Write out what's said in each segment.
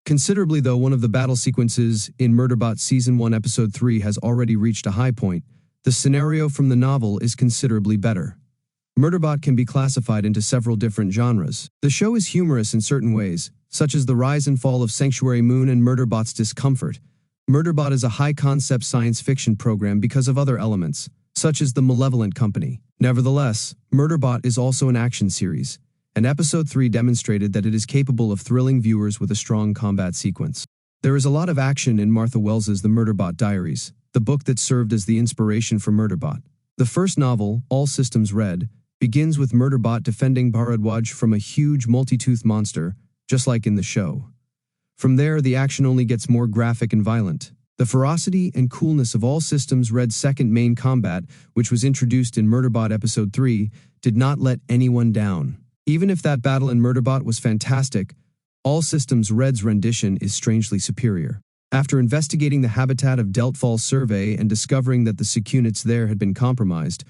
Considerably though, one of the battle sequences in Murderbot Season 1 Episode 3 has already reached a high point. The scenario from the novel is considerably better. Murderbot can be classified into several different genres. The show is humorous in certain ways, such as the rise and fall of Sanctuary Moon and Murderbot's discomfort. Murderbot is a high-concept science fiction program because of other elements, such as the Malevolent Company. Nevertheless, Murderbot is also an action series, and Episode 3 demonstrated that it is capable of thrilling viewers with a strong combat sequence. There is a lot of action in Martha Wells's The Murderbot Diaries, the book that served as the inspiration for Murderbot. The first novel, All Systems Red, begins with Murderbot defending Bharadwaj from a huge multi-toothed monster, just like in the show. From there, the action only gets more graphic and violent. The ferocity and coolness of All Systems Red's second main combat, which was introduced in Murderbot Episode 3, did not let anyone down. Even if that battle in Murderbot was fantastic, All Systems Red's rendition is strangely superior. After investigating the habitat of Deltfall Survey and discovering that the SecUnits there had been compromised,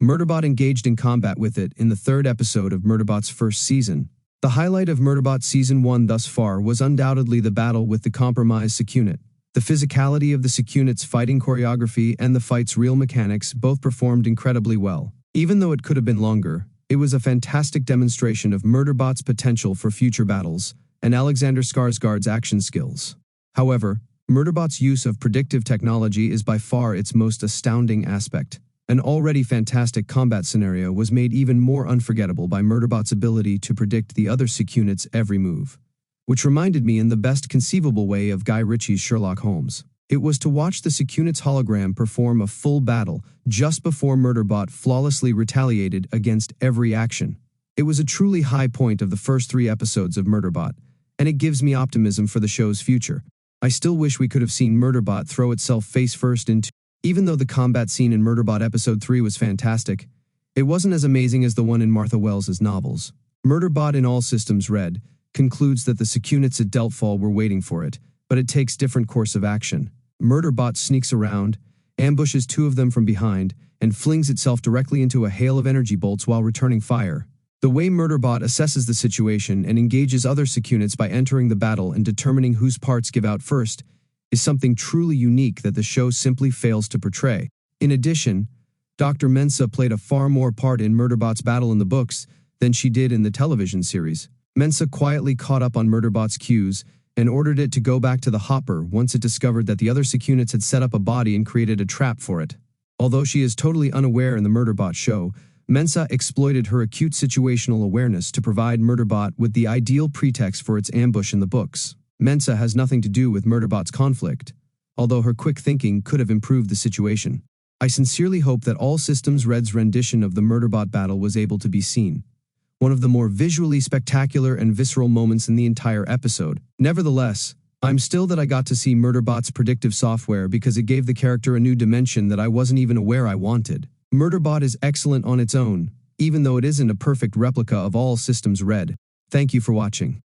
Murderbot engaged in combat with it in the third episode of Murderbot's first season. The highlight of Murderbot Season 1 thus far was undoubtedly the battle with the compromised SecUnit. The physicality of the SecUnit's fighting choreography and the fight's real mechanics both performed incredibly well. Even though it could have been longer, it was a fantastic demonstration of Murderbot's potential for future battles and Alexander Skarsgård's action skills. However, Murderbot's use of predictive technology is by far its most astounding aspect. An already fantastic combat scenario was made even more unforgettable by Murderbot's ability to predict the other SecUnit's every move, which reminded me in the best conceivable way of Guy Ritchie's Sherlock Holmes. It was to watch the SecUnit's hologram perform a full battle just before Murderbot flawlessly retaliated against every action. It was a truly high point of the first 3 episodes of Murderbot, and it gives me optimism for the show's future. I still wish we could have seen Murderbot throw itself face first into. Even though the combat scene in Murderbot Episode 3 was fantastic, it wasn't as amazing as the one in Martha Wells's novels. Murderbot in All Systems Red concludes that the SecUnits at Deltfall were waiting for it, but it takes different course of action. Murderbot sneaks around, ambushes 2 of them from behind, and flings itself directly into a hail of energy bolts while returning fire. The way Murderbot assesses the situation and engages other SecUnits by entering the battle and determining whose parts give out first is something truly unique that the show simply fails to portray. In addition, Dr. Mensah played a far more part in Murderbot's battle in the books than she did in the television series. Mensah quietly caught up on Murderbot's cues and ordered it to go back to the hopper once it discovered that the other SecUnits had set up a body and created a trap for it. Although she is totally unaware in the Murderbot show, Mensah exploited her acute situational awareness to provide Murderbot with the ideal pretext for its ambush in the books. Mensah has nothing to do with Murderbot's conflict, although her quick thinking could have improved the situation. I sincerely hope that All Systems Red's rendition of the Murderbot battle was able to be seen. One of the more visually spectacular and visceral moments in the entire episode. Nevertheless, I'm still that I got to see Murderbot's predictive software because it gave the character a new dimension that I wasn't even aware I wanted. Murderbot is excellent on its own, even though it isn't a perfect replica of All Systems Red. Thank you for watching.